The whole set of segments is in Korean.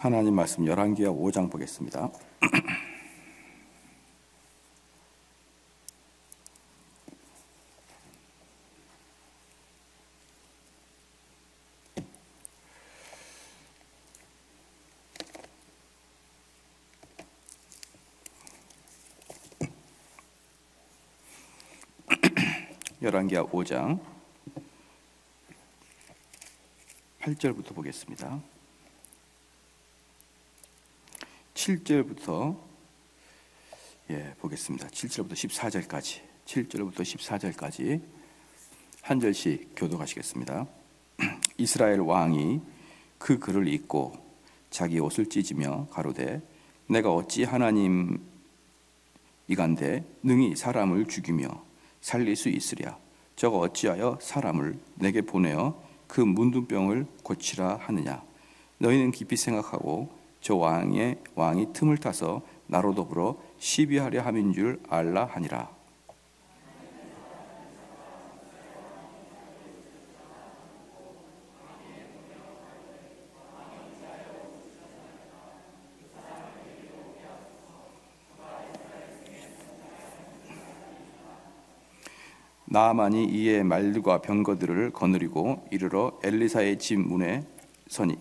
하나님 말씀 열왕기하 5장 보겠습니다. 열왕기하 5장 8절부터 보겠습니다. 7절부터 보겠습니다. 7절부터 14절까지 7절부터 14절까지 한 절씩 교독하시겠습니다. 이스라엘 왕이 그 글을 읽고 자기 옷을 찢으며 가로되 내가 어찌 하나님이간데 능히 사람을 죽이며 살릴 수 있으랴. 저가 어찌하여 사람을 내게 보내어 그 문둥병을 고치라 하느냐. 너희는 깊이 생각하고 저 왕이 틈을 타서 나로 더불어 시비하려 함인 줄 알라 하니라. 나아만이 이에 말들과 병거들을 거느리고 이르러 엘리사의 집 문에 서니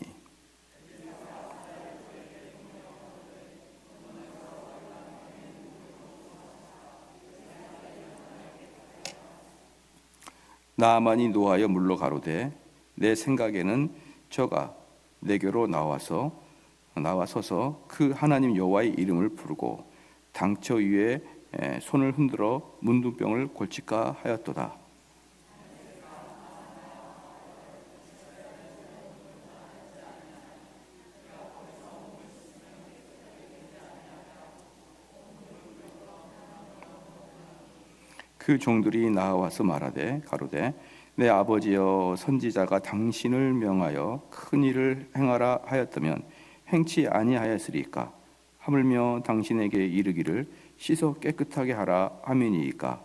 나아만이 노하여 물러 가로되 내 생각에는 저가 내게로 나와서서 그 하나님 여호와의 이름을 부르고 당처 위에 손을 흔들어 문둥병을 고칠까 하였도다. 그 종들이 나와서 말하되 가로되 내 아버지여 선지자가 당신을 명하여 큰 일을 행하라 하였다면 행치 아니하였으리까. 하물며 당신에게 이르기를 씻어 깨끗하게 하라 함이니이까.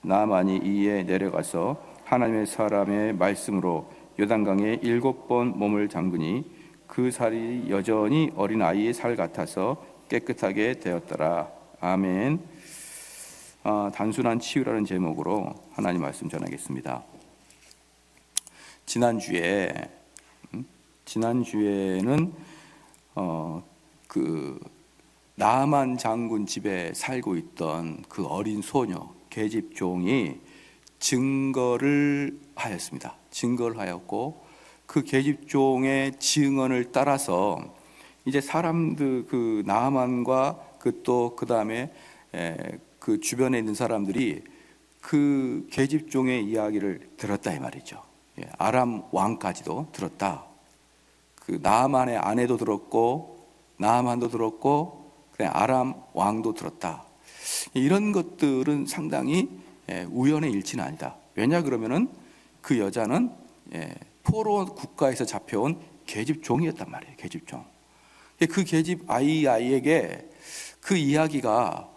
나아만이 이에 내려가서 하나님의 사람의 말씀으로 요단강에 7번 몸을 담그니 그 살이 여전히 어린 아이의 살 같아서 깨끗하게 되었더라. 아멘. 단순한 치유라는 제목으로 하나님 말씀 전하겠습니다. 지난주에는 그 나아만 장군 집에 살고 있던 그 어린 소녀 계집종이 증거를 하였습니다. 증거를 하였고 그 계집종의 증언을 따라서 이제 사람들 그 나아만과 그 다음에 그 주변에 있는 사람들이 그 계집종의 이야기를 들었다 이 말이죠. 아람 왕까지도 들었다. 그 나아만의 아내도 들었고 나아만도 들었고 아람 왕도 들었다. 이런 것들은 상당히 우연의 일치는 아니다. 왜냐 그러면은 그 여자는 포로 국가에서 잡혀온 계집종이었단 말이에요. 계집종. 그 계집 아이에게 그 이야기가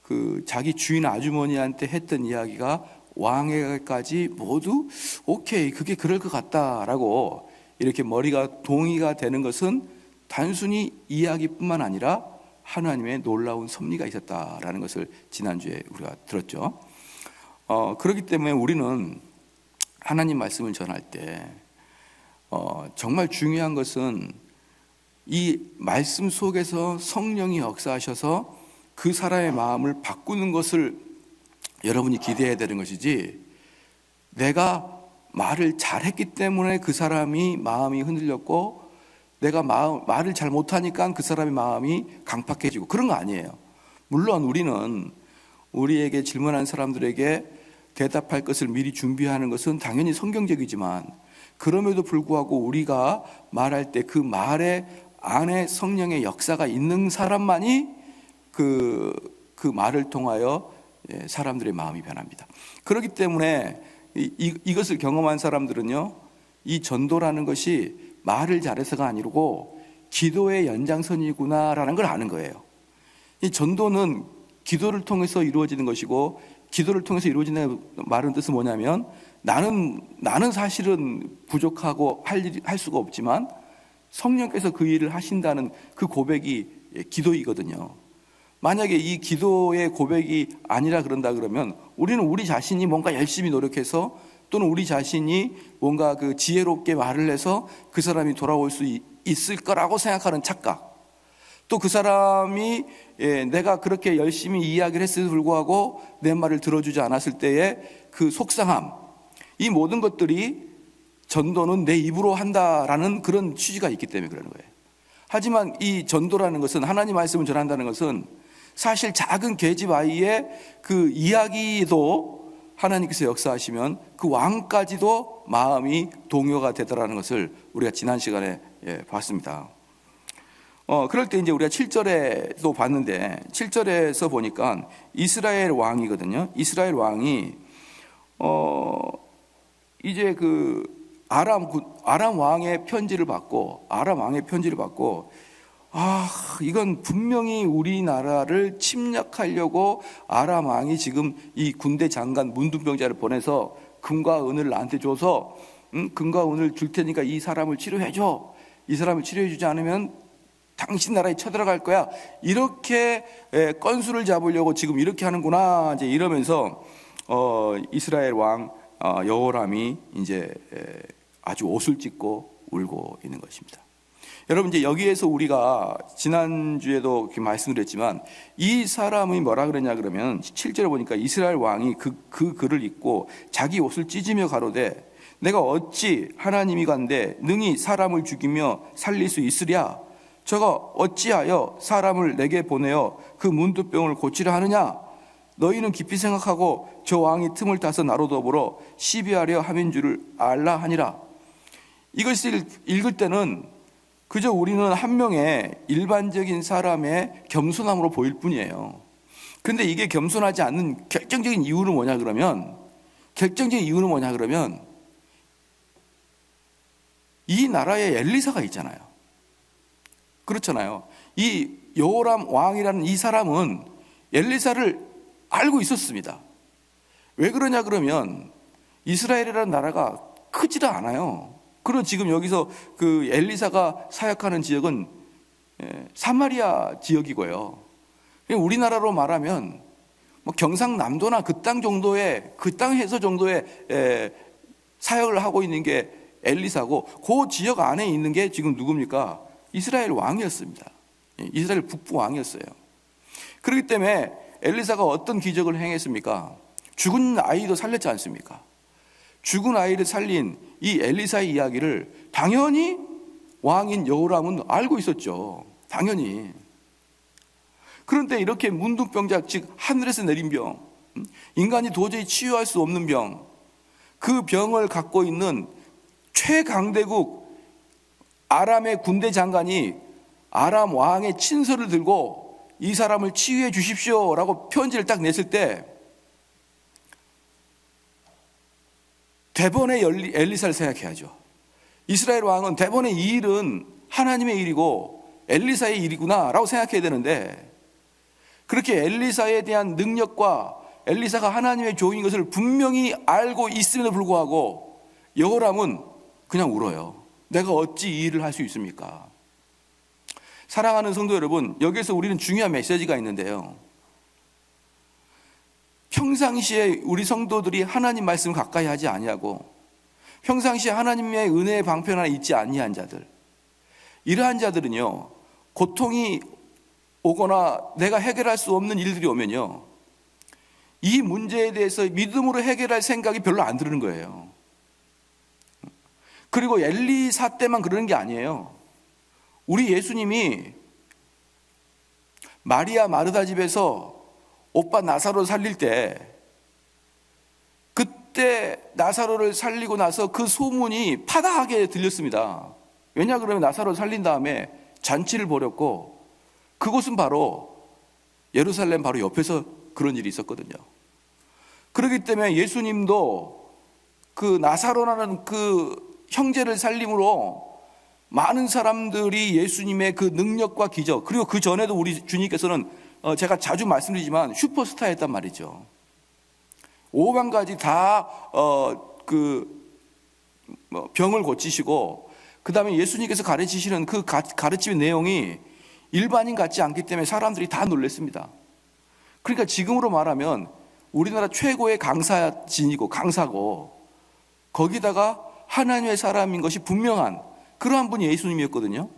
그 자기 주인 아주머니한테 했던 이야기가 왕에게까지 모두 오케이 그게 그럴 것 같다라고 이렇게 머리가 동의가 되는 것은 단순히 이야기뿐만 아니라 하나님의 놀라운 섭리가 있었다라는 것을 지난주에 우리가 들었죠. 그렇기 때문에 우리는 하나님 말씀을 전할 때 정말 중요한 것은 이 말씀 속에서 성령이 역사하셔서 그 사람의 마음을 바꾸는 것을 여러분이 기대해야 되는 것이지, 내가 말을 잘했기 때문에 그 사람이 마음이 흔들렸고 내가 말을 잘 못하니까 그 사람의 마음이 강팍해지고 그런 거 아니에요. 물론 우리는 우리에게 질문한 사람들에게 대답할 것을 미리 준비하는 것은 당연히 성경적이지만, 그럼에도 불구하고 우리가 말할 때 그 말에 안에 성령의 역사가 있는 사람만이 그 말을 통하여 사람들의 마음이 변합니다. 그렇기 때문에 이것을 경험한 사람들은요, 이 전도라는 것이 말을 잘해서가 아니고 기도의 연장선이구나라는 걸 아는 거예요. 이 전도는 기도를 통해서 이루어지는 것이고, 기도를 통해서 이루어지는 말은 뜻은 뭐냐면 나는 사실은 부족하고 할 수가 없지만 성령께서 그 일을 하신다는 그 고백이 기도이거든요. 만약에 이 기도의 고백이 아니라 그런다 그러면 우리는 우리 자신이 뭔가 열심히 노력해서 또는 우리 자신이 뭔가 그 지혜롭게 말을 해서 그 사람이 돌아올 수 있을 거라고 생각하는 착각, 또 그 사람이 내가 그렇게 열심히 이야기를 했음에도 불구하고 내 말을 들어주지 않았을 때의 그 속상함, 이 모든 것들이 전도는 내 입으로 한다라는 그런 취지가 있기 때문에 그러는 거예요. 하지만 이 전도라는 것은, 하나님 말씀을 전한다는 것은 사실 작은 계집 아이의 그 이야기도 하나님께서 역사하시면 그 왕까지도 마음이 동요가 되더라는 것을 우리가 지난 시간에 봤습니다. 그럴 때 이제 우리가 7절에도 봤는데 7절에서 보니까 이스라엘 왕이거든요. 이스라엘 왕이 이제 그 아람 왕의 편지를 받고 이건 분명히 우리나라를 침략하려고 아람 왕이 지금 이 군대 장관 문둥병자를 보내서 금과 은을 나한테 줘서 금과 은을 줄 테니까 이 사람을 치료해줘. 이 사람을 치료해주지 않으면 당신 나라에 쳐들어갈 거야. 이렇게 건수를 잡으려고 지금 이렇게 하는구나. 이제 이러면서 이스라엘 왕 여호람이 이제 아주 옷을 찢고 울고 있는 것입니다. 여러분, 이제 여기에서 우리가 지난주에도 말씀을 드렸지만 이 사람이 뭐라 그랬냐 그러면 7절에 보니까 이스라엘 왕이 그 글을 읽고 자기 옷을 찢으며 가로되 내가 어찌 하나님이 간데 능히 사람을 죽이며 살릴 수 있으랴? 저가 어찌하여 사람을 내게 보내어 그 문둥병을 고치려 하느냐? 너희는 깊이 생각하고 저 왕이 틈을 타서 나로 더불어 시비하려 함인 줄을 알라 하니라. 이것을 읽을 때는 그저 우리는 한 명의 일반적인 사람의 겸손함으로 보일 뿐이에요. 그런데 이게 겸손하지 않는 결정적인 이유는 뭐냐 그러면 이 나라에 엘리사가 있잖아요. 그렇잖아요. 이 여호람 왕이라는 이 사람은 엘리사를 알고 있었습니다. 왜 그러냐 그러면 이스라엘이라는 나라가 크지도 않아요. 그리고 지금 여기서 그 엘리사가 사역하는 지역은 사마리아 지역이고요. 우리나라로 말하면 뭐 경상남도나 그 땅 정도의 그 땅에서 정도의 사역을 하고 있는 게 엘리사고, 그 지역 안에 있는 게 지금 누굽니까? 이스라엘 왕이었습니다. 이스라엘 북부 왕이었어요. 그렇기 때문에 엘리사가 어떤 기적을 행했습니까? 죽은 아이도 살렸지 않습니까? 죽은 아이를 살린 이 엘리사의 이야기를 당연히 왕인 여호람은 알고 있었죠. 당연히. 그런데 이렇게 문둥병자, 즉 하늘에서 내린 병, 인간이 도저히 치유할 수 없는 병, 그 병을 갖고 있는 최강대국 아람의 군대 장관이 아람 왕의 친서를 들고 이 사람을 치유해 주십시오 라고 편지를 딱 냈을 때 대번에 엘리사를 생각해야죠. 이스라엘 왕은 대번에 이 일은 하나님의 일이고 엘리사의 일이구나 라고 생각해야 되는데, 그렇게 엘리사에 대한 능력과 엘리사가 하나님의 종인 것을 분명히 알고 있음에도 불구하고 여호람은 그냥 울어요. 내가 어찌 이 일을 할 수 있습니까? 사랑하는 성도 여러분, 여기에서 우리는 중요한 메시지가 있는데요, 평상시에 우리 성도들이 하나님 말씀을 가까이 하지 아니하고 평상시에 하나님의 은혜의 방편 하나 있지 아니한 자들, 이러한 자들은요, 고통이 오거나 내가 해결할 수 없는 일들이 오면요, 이 문제에 대해서 믿음으로 해결할 생각이 별로 안 드는 거예요. 그리고 엘리사 때만 그러는 게 아니에요. 우리 예수님이 마리아 마르다 집에서 오빠 나사로를 살릴 때, 그때 나사로를 살리고 나서 그 소문이 파다하게 들렸습니다. 왜냐 그러면 나사로를 살린 다음에 잔치를 벌였고, 그곳은 바로 예루살렘 바로 옆에서 그런 일이 있었거든요. 그렇기 때문에 예수님도 그 나사로라는 그 형제를 살림으로 많은 사람들이 예수님의 그 능력과 기적, 그리고 그 전에도 우리 주님께서는 제가 자주 말씀드리지만 슈퍼스타였단 말이죠. 5만 가지 다 병을 고치시고, 그 다음에 예수님께서 가르치시는 그 가르침의 내용이 일반인 같지 않기 때문에 사람들이 다 놀랐습니다. 그러니까 지금으로 말하면 우리나라 최고의 강사진이고 강사고, 거기다가 하나님의 사람인 것이 분명한 그러한 분이 예수님이었거든요.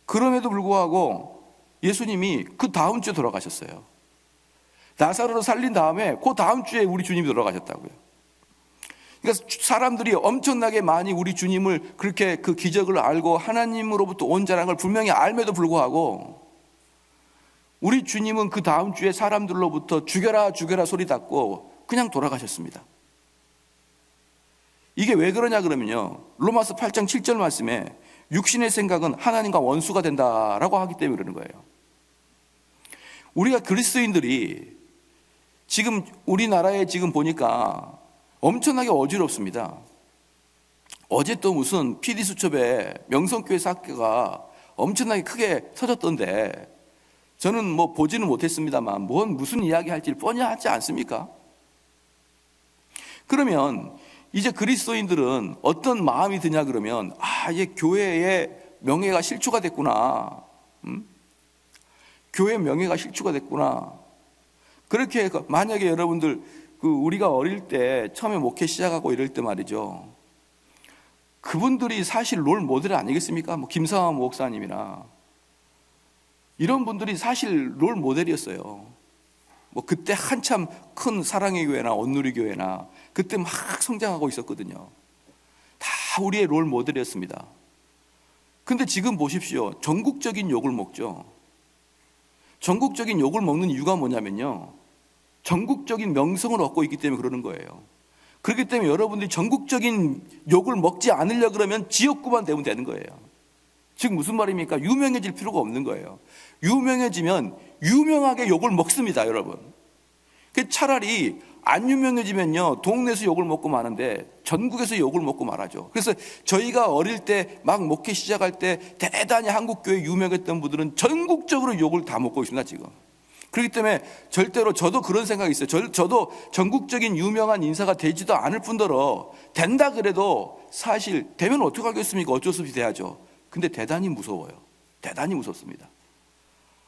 그럼에도 불구하고 예수님이 그 다음 주에 돌아가셨어요. 나사로를 살린 다음에 그 다음 주에 우리 주님이 돌아가셨다고요. 그러니까 사람들이 엄청나게 많이 우리 주님을 그렇게 그 기적을 알고 하나님으로부터 온 자라는 걸 분명히 알매도 불구하고 우리 주님은 그 다음 주에 사람들로부터 죽여라 죽여라 소리 듣고 그냥 돌아가셨습니다. 이게 왜 그러냐 그러면요, 로마서 8장 7절 말씀에 육신의 생각은 하나님과 원수가 된다라고 하기 때문에 그러는 거예요. 우리가 그리스도인들이 지금 우리나라에 지금 보니까 엄청나게 어지럽습니다. 어제 또 무슨 PD수첩에 명성교회 사건가 엄청나게 크게 터졌던데, 저는 뭐 보지는 못했습니다만 무슨 이야기 할지 뻔히 하지 않습니까? 그러면 이제 그리스도인들은 어떤 마음이 드냐 그러면, 이제 교회의 명예가 실추가 됐구나. 교회의 명예가 실추가 됐구나. 그렇게 만약에 여러분들 우리가 어릴 때 처음에 목회 시작하고 이럴 때 말이죠, 그분들이 사실 롤 모델 아니겠습니까? 뭐 김상환 목사님이나 이런 분들이 사실 롤 모델이었어요. 뭐 그때 한참 큰 사랑의 교회나 온누리 교회나 그때 막 성장하고 있었거든요. 다 우리의 롤 모델이었습니다. 근데 지금 보십시오. 전국적인 욕을 먹죠. 전국적인 욕을 먹는 이유가 뭐냐면요, 전국적인 명성을 얻고 있기 때문에 그러는 거예요. 그렇기 때문에 여러분들이 전국적인 욕을 먹지 않으려고 그러면 지역구만 되면 되는 거예요. 즉 무슨 말입니까? 유명해질 필요가 없는 거예요. 유명해지면 유명하게 욕을 먹습니다, 여러분. 차라리 안 유명해지면요, 동네에서 욕을 먹고 마는데 전국에서 욕을 먹고 말하죠. 그래서 저희가 어릴 때 막 목회 시작할 때 대단히 한국교회 유명했던 분들은 전국적으로 욕을 다 먹고 있습니다, 지금. 그렇기 때문에 절대로 저도 그런 생각이 있어요. 저도 전국적인 유명한 인사가 되지도 않을 뿐더러 된다 그래도 사실 되면 어떻게 하겠습니까? 어쩔 수 없이 돼야죠. 근데 대단히 무서워요. 대단히 무섭습니다.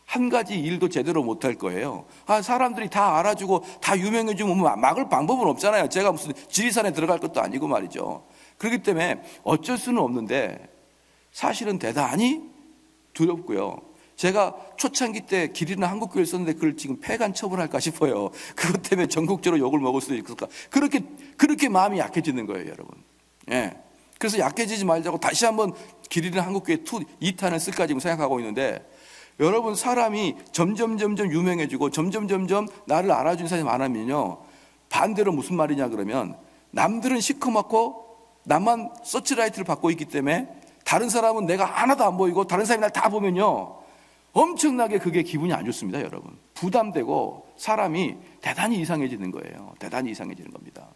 한 가지 일도 제대로 못할 거예요. 사람들이 다 알아주고 다 유명해지면 막을 방법은 없잖아요. 제가 무슨 지리산에 들어갈 것도 아니고 말이죠. 그렇기 때문에 어쩔 수는 없는데 사실은 대단히 두렵고요. 제가 초창기 때 길 잃은 한국교회를 썼는데 그걸 지금 폐간 처분할까 싶어요. 그것 때문에 전국적으로 욕을 먹을 수도 있을까. 그렇게 마음이 약해지는 거예요, 여러분. 예. 그래서 약해지지 말자고 다시 한번 길 잃은 한국교회 2탄을 쓸까 지금 생각하고 있는데, 여러분 사람이 점점 유명해지고 점점 나를 알아주는 사람이 많으면요, 반대로 무슨 말이냐 그러면 남들은 시커멓고 나만 서치라이트를 받고 있기 때문에 다른 사람은 내가 하나도 안 보이고 다른 사람이 날 다 보면요, 엄청나게 그게 기분이 안 좋습니다, 여러분. 부담되고 사람이 대단히 이상해지는 거예요. 대단히 이상해지는 겁니다.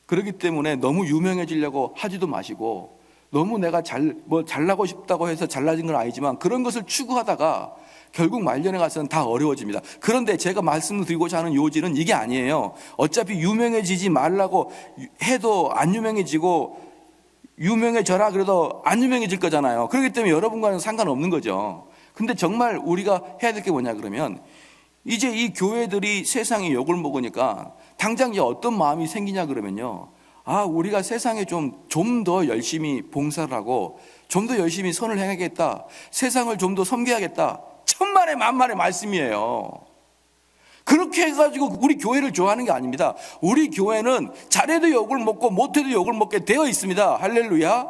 그렇기 때문에 너무 유명해지려고 하지도 마시고, 너무 내가 잘나고 싶다고 해서 잘나진 건 아니지만 그런 것을 추구하다가 결국 말년에 가서는 다 어려워집니다. 그런데 제가 말씀드리고자 하는 요지는 이게 아니에요. 어차피 유명해지지 말라고 해도 안 유명해지고 유명해져라 그래도 안 유명해질 거잖아요. 그렇기 때문에 여러분과는 상관없는 거죠. 근데 정말 우리가 해야 될 게 뭐냐 그러면, 이제 이 교회들이 세상에 욕을 먹으니까 당장 이제 어떤 마음이 생기냐 그러면요, 우리가 세상에 좀 더 열심히 봉사를 하고 좀 더 열심히 선을 행하겠다, 세상을 좀 더 섬겨야겠다. 천만의 만만의 말씀이에요. 그렇게 해가지고 우리 교회를 좋아하는 게 아닙니다. 우리 교회는 잘해도 욕을 먹고 못해도 욕을 먹게 되어 있습니다. 할렐루야.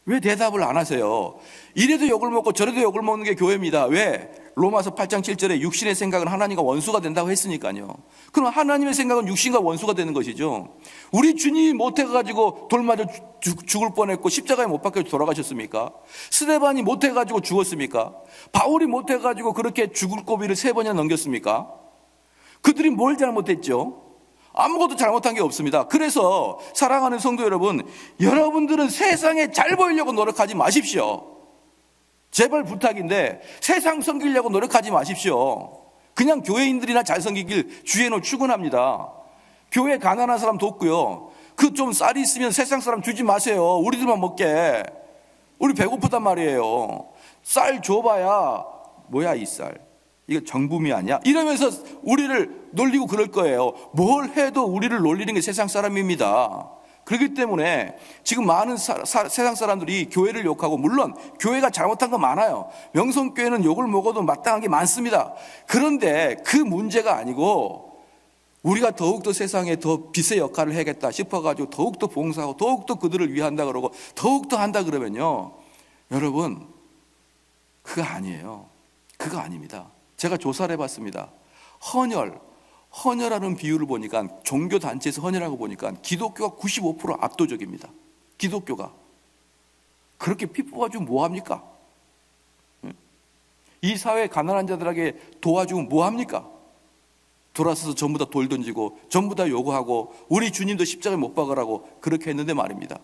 왜 대답을 안 하세요? 이래도 욕을 먹고 저래도 욕을 먹는 게 교회입니다. 왜? 로마서 8장 7절에 육신의 생각은 하나님과 원수가 된다고 했으니까요. 그럼 하나님의 생각은 육신과 원수가 되는 것이죠. 우리 주님이 못해가지고 돌 맞아 죽을 뻔했고 십자가에 못 박혀 돌아가셨습니까? 스데반이 못해가지고 죽었습니까? 바울이 못해가지고 그렇게 죽을 고비를 3번이나 넘겼습니까? 그들이 뭘 잘못했죠? 아무것도 잘못한 게 없습니다. 그래서 사랑하는 성도 여러분, 여러분들은 세상에 잘 보이려고 노력하지 마십시오. 제발 부탁인데 세상 섬기려고 노력하지 마십시오. 그냥 교회인들이나 잘 섬기길 주의로 축원합니다. 교회 가난한 사람 돕고요. 그 좀 쌀이 있으면 세상 사람 주지 마세요. 우리들만 먹게. 우리 배고프단 말이에요. 쌀 줘봐야 뭐야 이 쌀. 이거 정부미 아니야? 이러면서 우리를 놀리고 그럴 거예요. 뭘 해도 우리를 놀리는 게 세상 사람입니다. 그렇기 때문에 지금 많은 세상 사람들이 교회를 욕하고, 물론 교회가 잘못한 거 많아요. 명성교회는 욕을 먹어도 마땅한 게 많습니다. 그런데 그 문제가 아니고 우리가 더욱더 세상에 더 빛의 역할을 해야겠다 싶어가지고 더욱더 봉사하고 더욱더 그들을 위한다 그러고 더욱더 한다 그러면요, 여러분 그거 아니에요. 그거 아닙니다. 제가 조사를 해봤습니다. 헌혈하는 비율을 보니까, 종교단체에서 헌혈하고 보니까 기독교가 95% 압도적입니다. 기독교가. 그렇게 피 뽑아주면 뭐합니까? 이 사회 가난한 자들에게 도와주면 뭐합니까? 돌아서서 전부 다 돌 던지고 전부 다 요구하고 우리 주님도 십자가에 못 박으라고 그렇게 했는데 말입니다.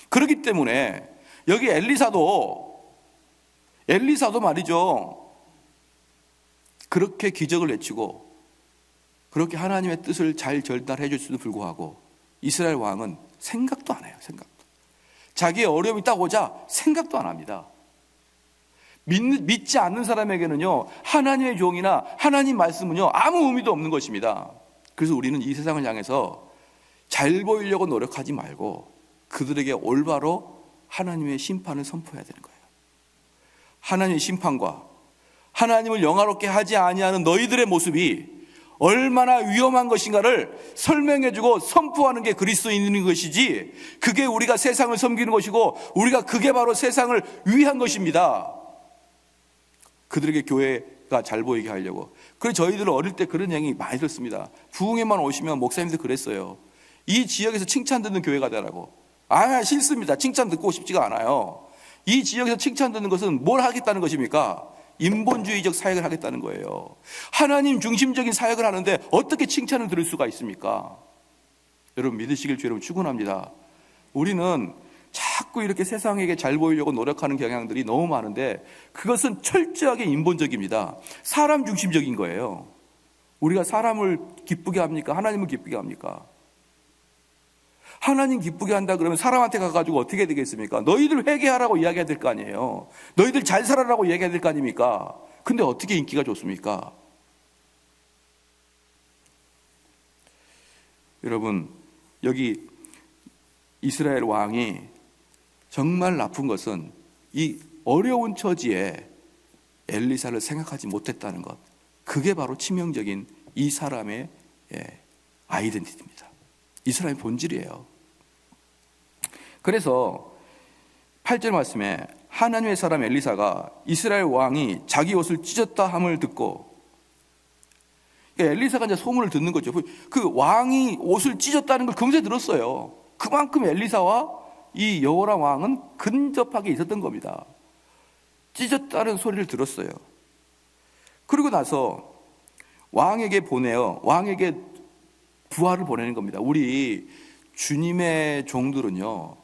그렇기 때문에 여기 엘리사도 말이죠, 그렇게 기적을 외치고 그렇게 하나님의 뜻을 잘 전달해 줄 수도 불구하고 이스라엘 왕은 생각도 안 해요. 자기의 어려움이 딱 오자 생각도 안 합니다. 믿지 않는 사람에게는요, 하나님의 종이나 하나님 말씀은요 아무 의미도 없는 것입니다. 그래서 우리는 이 세상을 향해서 잘 보이려고 노력하지 말고 그들에게 올바로 하나님의 심판을 선포해야 되는 거예요. 하나님의 심판과 하나님을 영화롭게 하지 아니하는 너희들의 모습이 얼마나 위험한 것인가를 설명해주고 선포하는 게 그리스도인인 것이지, 그게 우리가 세상을 섬기는 것이고 우리가 그게 바로 세상을 위한 것입니다. 그들에게 교회가 잘 보이게 하려고. 그래서 저희들은 어릴 때 그런 얘기 많이 듣습니다. 부흥회만 오시면 목사님들 그랬어요. 이 지역에서 칭찬 듣는 교회가 되라고. 싫습니다. 칭찬 듣고 싶지가 않아요. 이 지역에서 칭찬 듣는 것은 뭘 하겠다는 것입니까? 인본주의적 사역을 하겠다는 거예요. 하나님 중심적인 사역을 하는데 어떻게 칭찬을 들을 수가 있습니까? 여러분 믿으시길 주 여러분 축원합니다. 우리는 자꾸 이렇게 세상에게 잘 보이려고 노력하는 경향들이 너무 많은데 그것은 철저하게 인본적입니다. 사람 중심적인 거예요. 우리가 사람을 기쁘게 합니까? 하나님을 기쁘게 합니까? 하나님 기쁘게 한다 그러면 사람한테 가가지고 어떻게 되겠습니까? 너희들 회개하라고 이야기해야 될 거 아니에요. 너희들 잘 살아라고 이야기해야 될 거 아닙니까? 근데 어떻게 인기가 좋습니까? 여러분, 여기 이스라엘 왕이 정말 나쁜 것은 이 어려운 처지에 엘리사를 생각하지 못했다는 것. 그게 바로 치명적인 이 사람의 아이덴티티입니다. 이 사람의 본질이에요. 그래서 8절 말씀에 하나님의 사람 엘리사가 이스라엘 왕이 자기 옷을 찢었다 함을 듣고, 그러니까 엘리사가 이제 소문을 듣는 거죠. 그 왕이 옷을 찢었다는 걸 금세 들었어요. 그만큼 엘리사와 이 여호람 왕은 근접하게 있었던 겁니다. 찢었다는 소리를 들었어요. 그리고 나서 왕에게 부하를 보내는 겁니다. 우리 주님의 종들은요,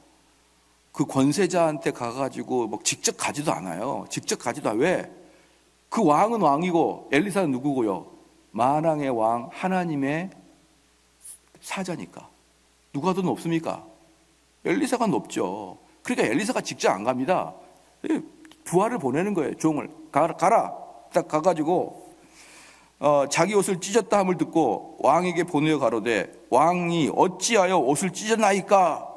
그 권세자한테 가가지고 뭐 직접 가지도 않아요. 왜? 그 왕은 왕이고 엘리사는 누구고요? 만왕의 왕 하나님의 사자니까. 누가 더 높습니까? 엘리사가 높죠. 그러니까 엘리사가 직접 안 갑니다. 부하를 보내는 거예요. 종을 가라. 딱 가가지고 자기 옷을 찢었다 함을 듣고 왕에게 보내어 가로되 왕이 어찌하여 옷을 찢었나이까?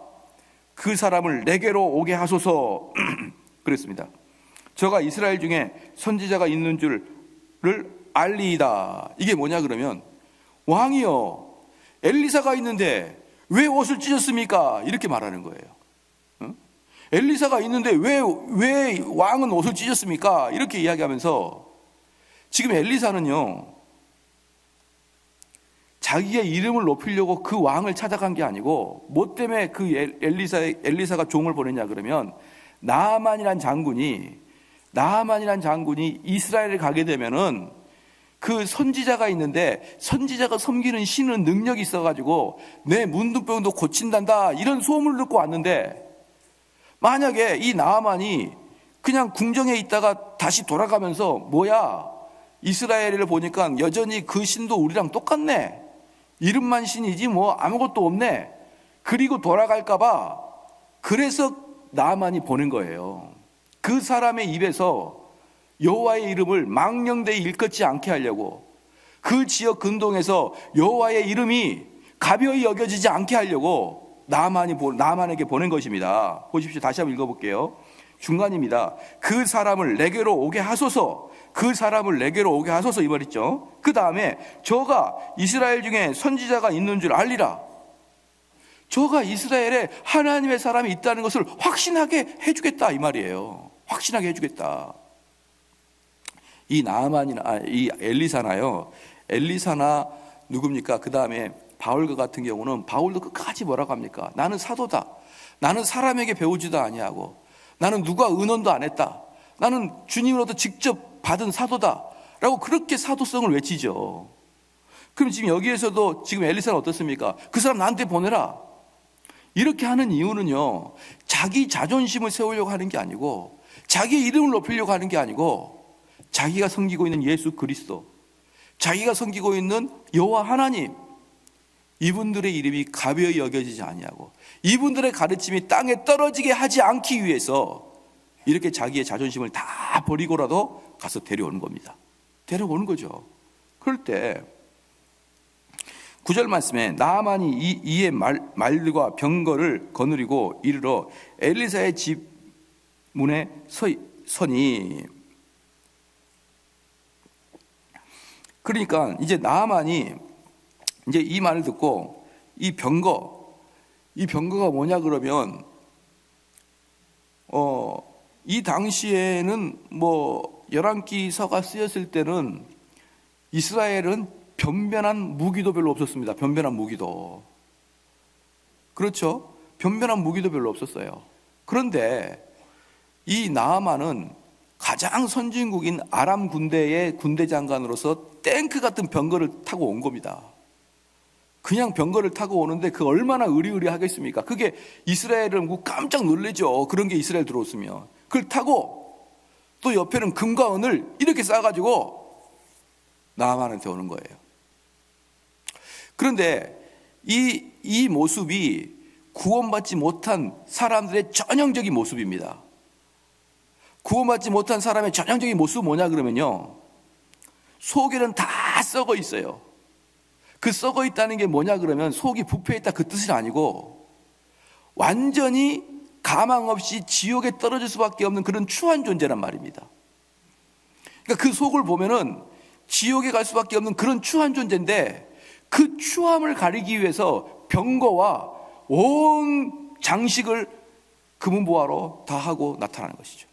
그 사람을 내게로 오게 하소서. 그랬습니다. 저가 이스라엘 중에 선지자가 있는 줄을 알리이다. 이게 뭐냐 그러면, 왕이요, 엘리사가 있는데 왜 옷을 찢었습니까? 이렇게 말하는 거예요. 엘리사가 있는데 왜 왕은 옷을 찢었습니까? 이렇게 이야기하면서, 지금 엘리사는요, 자기의 이름을 높이려고 그 왕을 찾아간 게 아니고, 뭐 때문에 그 엘리사가 종을 보냈냐 그러면, 나아만이란 장군이 이스라엘에 가게 되면은 그 선지자가 있는데, 선지자가 섬기는 신은 능력이 있어가지고 내 문둥병도 고친단다, 이런 소문을 듣고 왔는데, 만약에 이 나아만이 그냥 궁정에 있다가 다시 돌아가면서 뭐야, 이스라엘을 보니까 여전히 그 신도 우리랑 똑같네, 이름만 신이지 뭐 아무것도 없네. 그리고 돌아갈까봐 그래서 나만이 보낸 거예요. 그 사람의 입에서 여호와의 이름을 망령되이 일컫지 않게 하려고, 그 지역 근동에서 여호와의 이름이 가벼이 여겨지지 않게 하려고 나만에게 보낸 것입니다. 보십시오. 다시 한번 읽어볼게요. 중간입니다. 그 사람을 내게로 오게 하소서. 그 사람을 내게로 오게 하소서 이 말이죠. 그 다음에 저가 이스라엘 중에 선지자가 있는 줄 알리라. 저가 이스라엘에 하나님의 사람이 있다는 것을 확신하게 해주겠다 이 말이에요. 확신하게 해주겠다. 이 나아만이나 이 엘리사나요. 엘리사나 누굽니까? 그 다음에 바울과 같은 경우는 바울도 끝까지 뭐라고 합니까? 나는 사도다. 나는 사람에게 배우지도 아니하고, 나는 누가 의논도 안 했다. 나는 주님으로부터 직접 받은 사도다. 라고 그렇게 사도성을 외치죠. 그럼 지금 여기에서도 지금 엘리사는 어떻습니까? 그 사람 나한테 보내라. 이렇게 하는 이유는요, 자기 자존심을 세우려고 하는 게 아니고, 자기의 이름을 높이려고 하는 게 아니고, 자기가 섬기고 있는 예수 그리스도, 자기가 섬기고 있는 여호와 하나님, 이분들의 이름이 가벼이 여겨지지 아니하고, 이분들의 가르침이 땅에 떨어지게 하지 않기 위해서 이렇게 자기의 자존심을 다 버리고라도 가서 데려오는 겁니다. 데려오는 거죠. 그럴 때 9절 말씀에 나아만이 이에 말들과 병거를 거느리고 이르러 엘리사의 집 문에 서니, 그러니까 이제 나아만이 이제 이 말을 듣고 이 병거가 뭐냐 그러면 이 당시에는 뭐 열왕기서가 쓰였을 때는 이스라엘은 변변한 무기도 별로 없었습니다. 변변한 무기도. 그렇죠? 변변한 무기도 별로 없었어요. 그런데 이 나아만은 가장 선진국인 아람 군대의 군대 장관으로서 탱크 같은 병거를 타고 온 겁니다. 그냥 병거를 타고 오는데 그 얼마나 의리의리하겠습니까? 그게 이스라엘은 깜짝 놀라죠. 그런 게 이스라엘 들어왔으면. 그걸 타고 또 옆에는 금과 은을 이렇게 싸가지고 나아만한테 오는 거예요. 그런데 이 모습이 구원받지 못한 사람들의 전형적인 모습입니다. 구원받지 못한 사람의 전형적인 모습은 뭐냐 그러면요, 속에는 다 썩어 있어요. 그 썩어 있다는 게 뭐냐 그러면 속이 부패했다 그 뜻이 아니고 완전히 가망 없이 지옥에 떨어질 수밖에 없는 그런 추한 존재란 말입니다. 그러니까 그 속을 보면은 지옥에 갈 수밖에 없는 그런 추한 존재인데, 그 추함을 가리기 위해서 병거와 온 장식을 금은보화로 다 하고 나타나는 것이죠.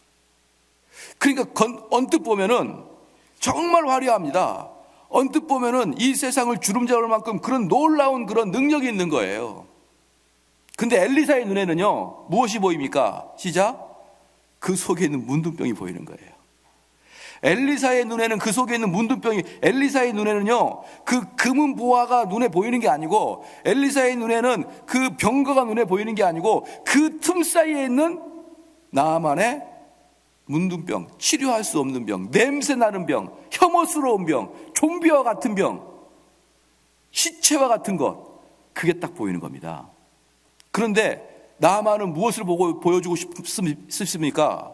그러니까 언뜻 보면은 정말 화려합니다. 언뜻 보면은 이 세상을 주름잡을 만큼 그런 놀라운 그런 능력이 있는 거예요. 근데 엘리사의 눈에는요, 무엇이 보입니까? 시작. 그 속에 있는 문둥병이 보이는 거예요. 엘리사의 눈에는 그 속에 있는 문둥병이, 엘리사의 눈에는요, 그 금은 보화가 눈에 보이는 게 아니고, 엘리사의 눈에는 그 병거가 눈에 보이는 게 아니고, 그 틈 사이에 있는 나아만의 문둥병, 치료할 수 없는 병, 냄새 나는 병, 혐오스러운 병, 좀비와 같은 병, 시체와 같은 것, 그게 딱 보이는 겁니다. 그런데 나아만은 무엇을 보고 보여주고 싶습니까?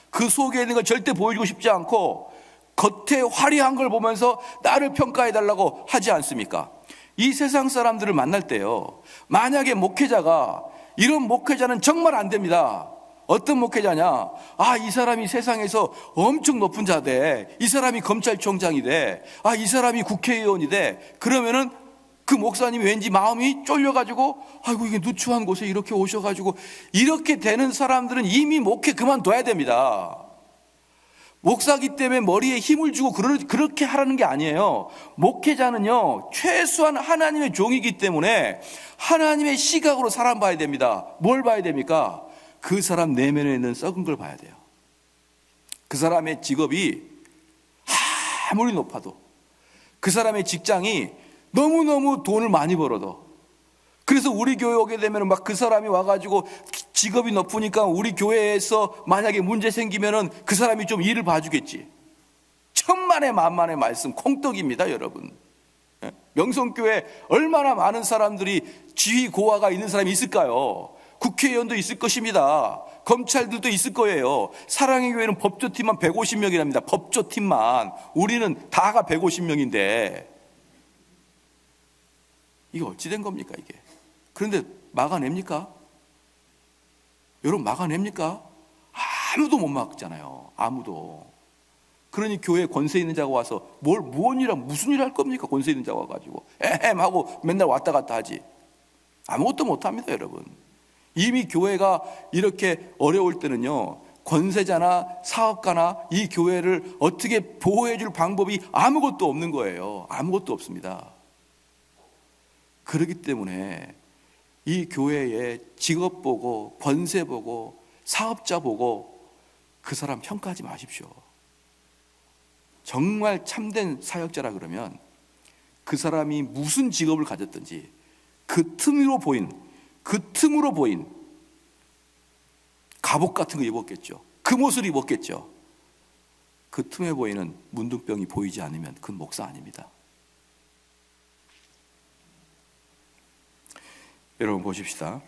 그 속에 있는 걸 절대 보여주고 싶지 않고 겉에 화려한 걸 보면서 나를 평가해달라고 하지 않습니까? 이 세상 사람들을 만날 때요, 만약에 목회자가, 이런 목회자는 정말 안 됩니다. 어떤 목회자냐? 이 사람이 세상에서 엄청 높은 자대, 이 사람이 검찰총장이 돼, 이 사람이 국회의원이 돼. 그러면은 그 목사님이 왠지 마음이 쫄려가지고, 아이고 이게 누추한 곳에 이렇게 오셔가지고, 이렇게 되는 사람들은 이미 목회 그만둬야 됩니다. 목사기 때문에 머리에 힘을 주고 그렇게 하라는 게 아니에요. 목회자는요, 최소한 하나님의 종이기 때문에 하나님의 시각으로 사람 봐야 됩니다. 뭘 봐야 됩니까? 그 사람 내면에 있는 썩은 걸 봐야 돼요. 그 사람의 직업이 아무리 높아도, 그 사람의 직장이 너무너무 돈을 많이 벌어도, 그래서 우리 교회 오게 되면 막 그 사람이 와가지고 직업이 높으니까 우리 교회에서 만약에 문제 생기면은 그 사람이 좀 일을 봐주겠지. 천만의 만만의 말씀, 콩떡입니다, 여러분. 명성교회 얼마나 많은 사람들이 지휘 고하가 있는 사람이 있을까요? 국회의원도 있을 것입니다. 검찰들도 있을 거예요. 사랑의 교회는 법조팀만 150명이랍니다. 법조팀만. 우리는 다가 150명인데 이게 어찌 된 겁니까 이게? 그런데 막아냅니까? 여러분 막아냅니까? 아무도 못 막잖아요. 아무도. 그러니 교회에 권세 있는 자가 와서 무슨 일 할 겁니까? 권세 있는 자가 와가지고 에헴 하고 맨날 왔다 갔다 하지. 아무것도 못합니다 여러분. 이미 교회가 이렇게 어려울 때는요, 권세자나 사업가나 이 교회를 어떻게 보호해 줄 방법이 아무것도 없는 거예요. 아무것도 없습니다. 그렇기 때문에 이 교회의 직업 보고 권세 보고 사업자 보고 그 사람 평가하지 마십시오. 정말 참된 사역자라 그러면 그 사람이 무슨 직업을 가졌든지 그 틈으로 보인 갑옷 같은 거 입었겠죠. 금옷을 입었겠죠. 그 틈에 보이는 문둥병이 보이지 않으면 그건 목사 아닙니다. 여러분 보십시다.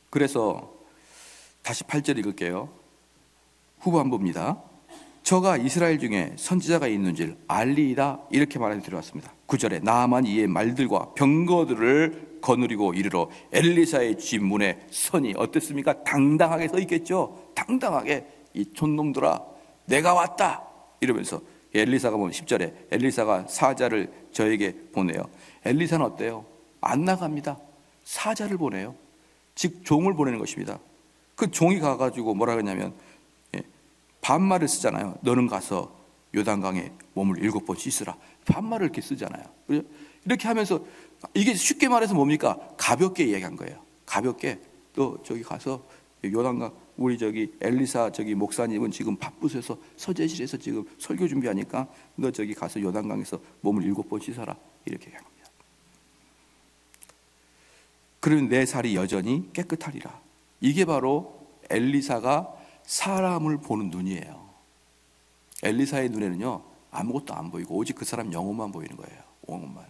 그래서 다시 8절 읽을게요. 후반부입니다. 저가 이스라엘 중에 선지자가 있는 줄 알리이다 이렇게 말하여 들어왔습니다. 9절에 나아만 이의 말들과 병거들을 거느리고 이르러 엘리사의 집 문에 서니 어땠습니까? 당당하게 서 있겠죠. 당당하게 이 촌놈들아 내가 왔다 이러면서 엘리사가 보면 10절에 엘리사가 사자를 저에게 보내요. 엘리사는 어때요? 안 나갑니다. 사자를 보내요. 즉 종을 보내는 것입니다. 그 종이 가가지고 뭐라 그러냐면 반말을 쓰잖아요. 너는 가서 요단강에 몸을 7번 씻으라. 반말을 이렇게 쓰잖아요. 이렇게 하면서 이게 쉽게 말해서 뭡니까? 가볍게 이야기한 거예요. 가볍게 너 저기 가서 요단강 우리 저기 엘리사 저기 목사님은 지금 바쁘셔서 서재실에서 지금 설교 준비하니까 너 저기 가서 요단강에서 몸을 7번 씻어라. 이렇게 얘기한 겁니다. 그러면 내 살이 여전히 깨끗하리라. 이게 바로 엘리사가 사람을 보는 눈이에요. 엘리사의 눈에는요 아무것도 안 보이고 오직 그 사람 영혼만 보이는 거예요. 영혼만.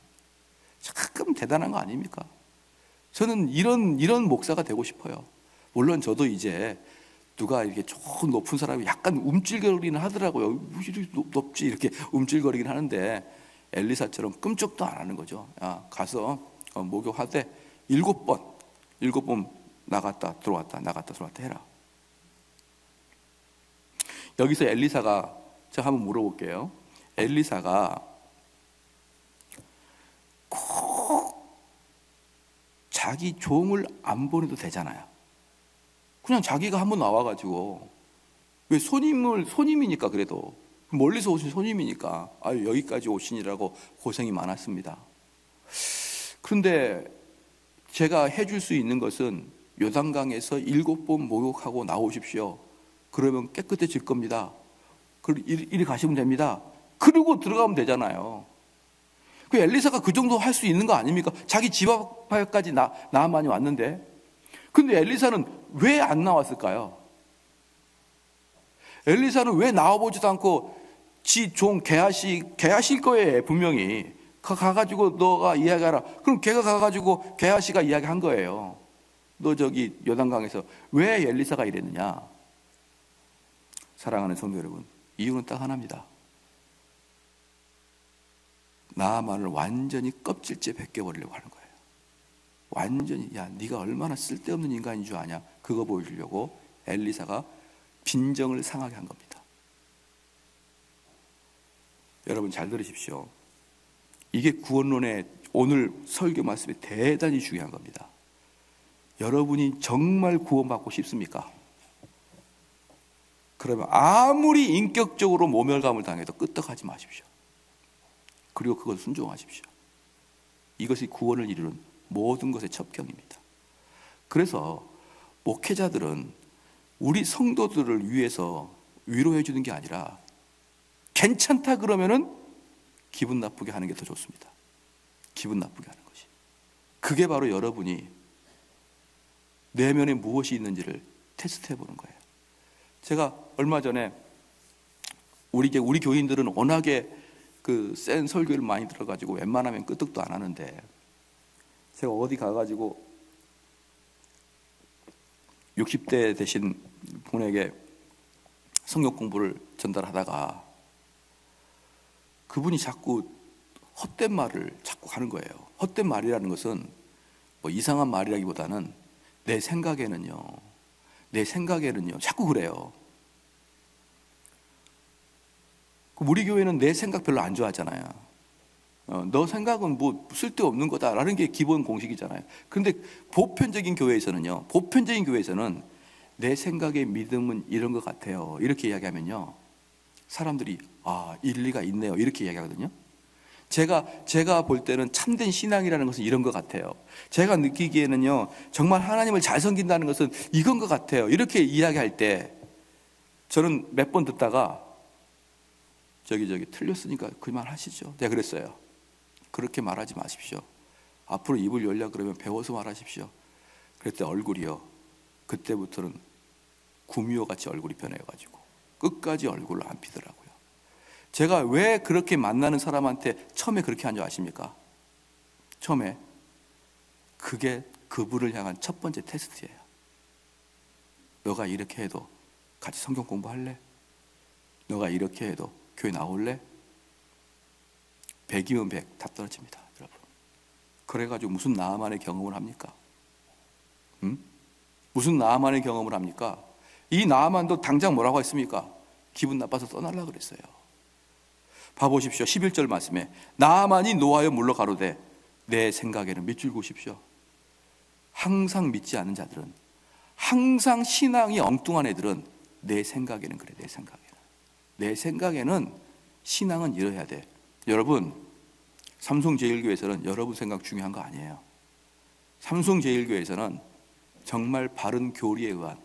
가끔 대단한 거 아닙니까? 저는 이런 목사가 되고 싶어요. 물론 저도 이제 누가 이렇게 좋은 높은 사람이 약간 움찔거리긴 하더라고요. 높지 이렇게 움찔거리긴 하는데 엘리사처럼 끔찍도 안 하는 거죠. 야, 가서 목욕하되 7번 나갔다 들어왔다 나갔다 들어왔다 해라. 여기서 엘리사가 제가 한번 물어볼게요. 엘리사가 꼭 자기 종을 안 보내도 되잖아요. 그냥 자기가 한번 나와가지고 왜 손님이니까 그래도 멀리서 오신 손님이니까 여기까지 오시니라고 고생이 많았습니다. 그런데 제가 해줄 수 있는 것은 요단강에서 7번 목욕하고 나오십시오. 그러면 깨끗해질 겁니다. 이리 가시면 됩니다. 그리고 들어가면 되잖아요. 그 엘리사가 그 정도 할 수 있는 거 아닙니까? 자기 집 앞까지 나만이 왔는데. 근데 엘리사는 왜 안 나왔을까요? 엘리사는 왜 나와보지도 않고 지 종 게하시일 거예요. 분명히. 가가지고 너가 이야기하라. 그럼 걔가 가가지고 게하시가 이야기한 거예요. 너 저기 요단강에서 왜 엘리사가 이랬느냐? 사랑하는 성도 여러분, 이유는 딱 하나입니다. 나만을 완전히 껍질째 벗겨버리려고 하는 거예요. 완전히 야 네가 얼마나 쓸데없는 인간인 줄 아냐? 그거 보여주려고 엘리사가 빈정을 상하게 한 겁니다. 여러분 잘 들으십시오. 이게 구원론의 오늘 설교 말씀이 대단히 중요한 겁니다. 여러분이 정말 구원받고 싶습니까? 그러면 아무리 인격적으로 모멸감을 당해도 끄떡하지 마십시오. 그리고 그걸 순종하십시오. 이것이 구원을 이루는 모든 것의 첩경입니다. 그래서 목회자들은 우리 성도들을 위해서 위로해 주는 게 아니라 괜찮다 그러면은 기분 나쁘게 하는 게 더 좋습니다. 기분 나쁘게 하는 것이. 그게 바로 여러분이 내면에 무엇이 있는지를 테스트해 보는 거예요. 제가 얼마 전에 우리 교인들은 워낙에 그 센 설교를 많이 들어가지고 웬만하면 끄떡도 안 하는데, 제가 어디 가가지고 60대 되신 분에게 성경 공부를 전달하다가 그분이 자꾸 헛된 말을 자꾸 하는 거예요. 헛된 말이라는 것은 뭐 이상한 말이라기보다는 내 생각에는요 자꾸 그래요. 우리 교회는 내 생각 별로 안 좋아하잖아요. 너 생각은 뭐 쓸데없는 거다라는 게 기본 공식이잖아요. 그런데 보편적인 교회에서는 내 생각의 믿음은 이런 것 같아요, 이렇게 이야기하면요, 사람들이 일리가 있네요, 이렇게 이야기하거든요. 제가 볼 때는 참된 신앙이라는 것은 이런 것 같아요, 제가 느끼기에는요 정말 하나님을 잘 섬긴다는 것은 이건 것 같아요, 이렇게 이야기할 때 저는 몇 번 듣다가 저기 틀렸으니까 그만하시죠. 내가 그랬어요. 그렇게 말하지 마십시오. 앞으로 입을 열려 그러면 배워서 말하십시오. 그랬더니 얼굴이요, 그때부터는 구미호 같이 얼굴이 변해가지고 끝까지 얼굴을 안 피더라고요. 제가 왜 그렇게 만나는 사람한테 처음에 그렇게 한 줄 아십니까? 처음에 그게 그분을 향한 첫 번째 테스트예요. 너가 이렇게 해도 같이 성경 공부할래? 너가 이렇게 해도 교회 나올래? 100이면 100 다 떨어집니다, 여러분. 그래가지고 무슨 나만의 경험을 합니까? 무슨 나만의 경험을 합니까? 이 나만도 당장 뭐라고 했습니까? 기분 나빠서 떠나려고 그랬어요. 봐보십시오. 11절 말씀에 나만이 노하여 물러가로되 내 생각에는 밑줄 그으십시오. 항상 믿지 않는 자들은, 항상 신앙이 엉뚱한 애들은 내 생각에는 그래. 내 생각에는 신앙은 이래야 돼. 여러분, 삼성제일교회에서는 여러분 생각 중요한 거 아니에요. 삼성제일교회에서는 정말 바른 교리에 의한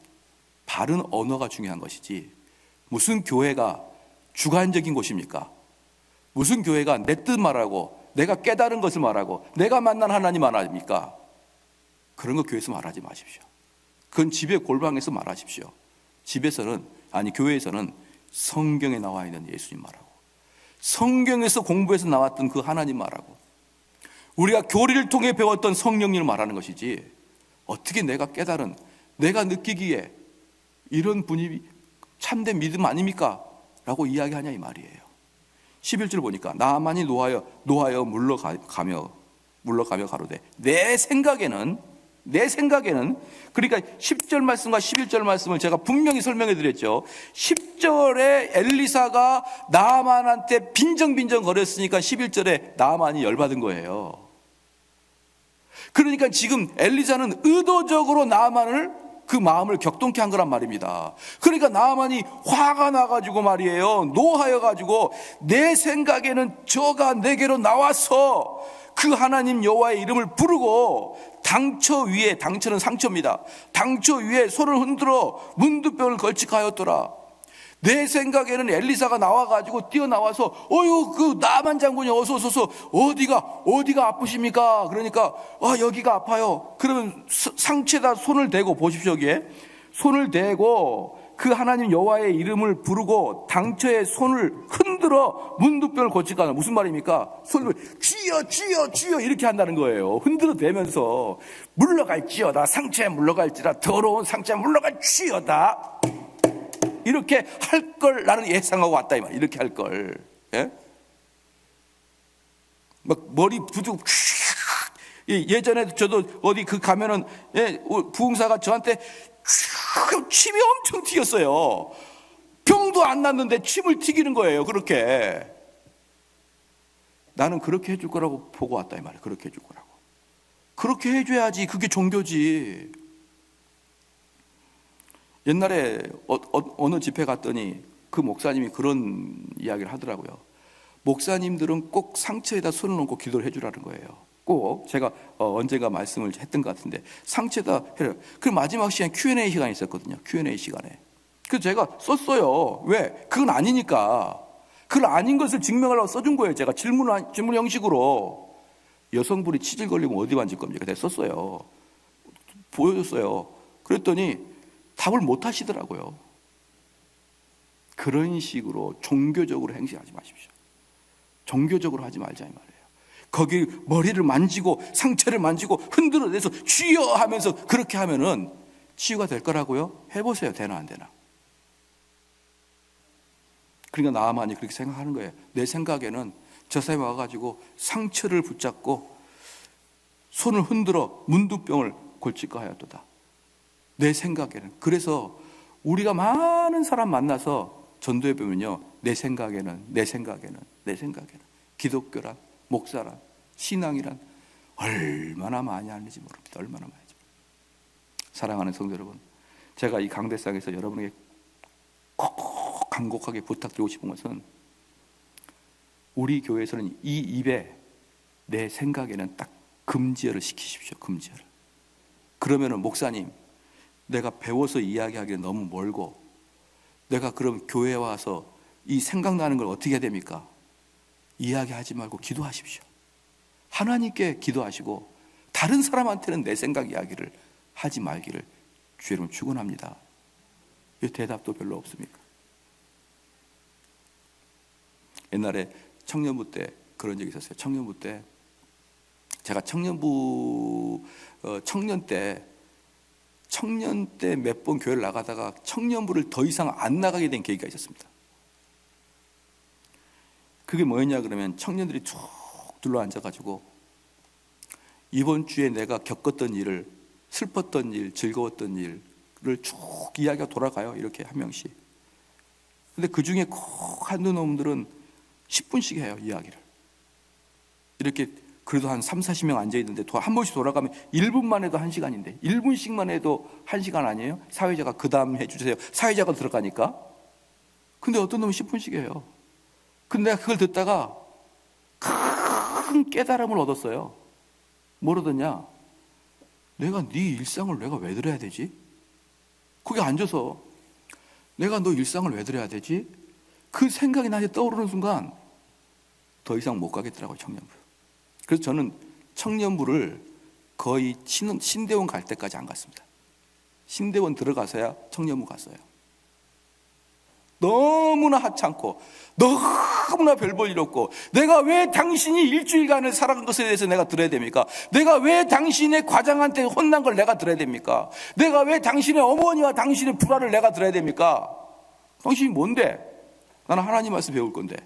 바른 언어가 중요한 것이지, 무슨 교회가 주관적인 곳입니까? 무슨 교회가 내 뜻 말하고 내가 깨달은 것을 말하고 내가 만난 하나님 말합니까? 그런 거 교회에서 말하지 마십시오. 그건 집에 골방에서 말하십시오. 교회에서는 성경에 나와 있는 예수님 말하고, 성경에서 공부해서 나왔던 그 하나님 말하고, 우리가 교리를 통해 배웠던 성령님을 말하는 것이지, 어떻게 내가 깨달은, 내가 느끼기에 이런 분이 참된 믿음 아닙니까? 라고 이야기하냐 이 말이에요. 11절 보니까 나만이 노하여 물러가며 가로되 내 생각에는, 그러니까 10절 말씀과 11절 말씀을 제가 분명히 설명해 드렸죠. 10절에 엘리사가 나아만한테 빈정빈정 거렸으니까 11절에 나아만이 열받은 거예요. 그러니까 지금 엘리사는 의도적으로 나아만을, 그 마음을 격동케 한 거란 말입니다. 그러니까 나아만이 화가 나가지고 말이에요, 노하여가지고 내 생각에는 저가 내게로 나와서 그 하나님 여호와의 이름을 부르고 당처 위에, 당처는 상처입니다, 당처 위에 손을 흔들어 문두병을 걸치하였더라. 내 생각에는 엘리사가 나와가지고 뛰어나와서 그 나만 장군이 어서 오소서, 어디가 아프십니까? 그러니까 여기가 아파요. 그러면 상체에다 손을 대고, 보십시오, 여기에 손을 대고 그 하나님 여호와의 이름을 부르고 당처에 손을 흔들어 문두병을 고치까. 무슨 말입니까? 손을 쥐어 이렇게 한다는 거예요. 흔들어 대면서 물러갈지어다, 상처에 물러갈지라, 더러운 상처에 물러갈지어다, 이렇게 할 걸 나는 예상하고 왔다 이 말. 이렇게 할 걸. 예? 막 머리 부두고, 예전에 저도 어디 가면은, 부흥사가 저한테 침이 엄청 튀었어요. 병도 안 났는데 침을 튀기는 거예요. 그렇게. 나는 그렇게 해줄 거라고 보고 왔다 이 말이에요. 그렇게 해줄 거라고. 그렇게 해줘야지 그게 종교지. 옛날에 어느 집회 갔더니 그 목사님이 그런 이야기를 하더라고요. 목사님들은 꼭 상처에다 손을 얹고 기도를 해주라는 거예요. 꼭. 제가 언젠가 말씀을 했던 것 같은데, 상처에다 해라. 그 마지막 시간 Q&A 시간이 있었거든요. Q&A 시간에. 그래서 제가 썼어요. 왜? 그건 아니니까. 그건 아닌 것을 증명하려고 써준 거예요. 제가 질문 형식으로. 여성분이 치질 걸리면 어디 만질 겁니까? 내가 썼어요. 보여줬어요. 그랬더니 답을 못 하시더라고요. 그런 식으로 종교적으로 행실하지 마십시오. 종교적으로 하지 말자 이 말이에요. 거기 머리를 만지고 상처를 만지고 흔들어내서 주여 하면서 그렇게 하면은 치유가 될 거라고요? 해보세요. 되나 안 되나? 그러니까 나만이 그렇게 생각하는 거예요. 내 생각에는 저 사람이 와가지고 상처를 붙잡고 손을 흔들어 문두병을 골칠까 하였도다. 내 생각에는. 그래서 우리가 많은 사람 만나서 전도해 보면요, 내 생각에는 기독교란, 목사란, 신앙이란 얼마나 많이 하는지 모릅니다. 얼마나 많이. 사랑하는 성도 여러분, 제가 이 강대상에서 여러분에게 꼭 간곡하게 부탁드리고 싶은 것은, 우리 교회에서는 이 입에 내 생각에는 딱 금지어를 시키십시오. 금지어를. 그러면은 목사님, 내가 배워서 이야기하기에 너무 멀고, 내가 그럼 교회에 와서 이 생각나는 걸 어떻게 해야 됩니까? 이야기하지 말고 기도하십시오. 하나님께 기도하시고 다른 사람한테는 내 생각 이야기를 하지 말기를 주의 이름으로 축원합니다. 이 대답도 별로 없습니까? 옛날에 청년부 때 그런 적이 있었어요. 청년부 때 제가 청년 때 몇 번 교회를 나가다가 청년부를 더 이상 안 나가게 된 계기가 있었습니다. 그게 뭐였냐 그러면, 청년들이 쭉 둘러 앉아가지고 이번 주에 내가 겪었던 일을, 슬펐던 일, 즐거웠던 일을 쭉 이야기가 돌아가요. 이렇게 한 명씩. 근데 그 중에 꼭 한두 놈들은 10분씩 해요, 이야기를. 이렇게 그래도 한 3, 40명 앉아있는데 한 번씩 돌아가면 1분만 해도 1시간인데 1분씩만 해도 1시간 아니에요? 사회자가 그 다음 해주세요. 사회자가 들어가니까. 근데 어떤 놈은 10분씩 해요. 근데 내가 그걸 듣다가 큰 깨달음을 얻었어요. 뭘 얻었냐? 내가 네 일상을 내가 왜 들어야 되지? 거기 앉아서 내가 너 일상을 왜 들어야 되지? 그 생각이 나한테 떠오르는 순간 더 이상 못 가겠더라고요, 청년부. 그래서 저는 청년부를 거의 신대원 갈 때까지 안 갔습니다. 신대원 들어가서야 청년부 갔어요. 너무나 하찮고 너무나 별 볼 일 없고, 내가 왜 당신이 일주일간을 살아간 것에 대해서 내가 들어야 됩니까? 내가 왜 당신의 과장한테 혼난 걸 내가 들어야 됩니까? 내가 왜 당신의 어머니와 당신의 불화를 내가 들어야 됩니까? 당신이 뭔데? 나는 하나님 말씀 배울 건데.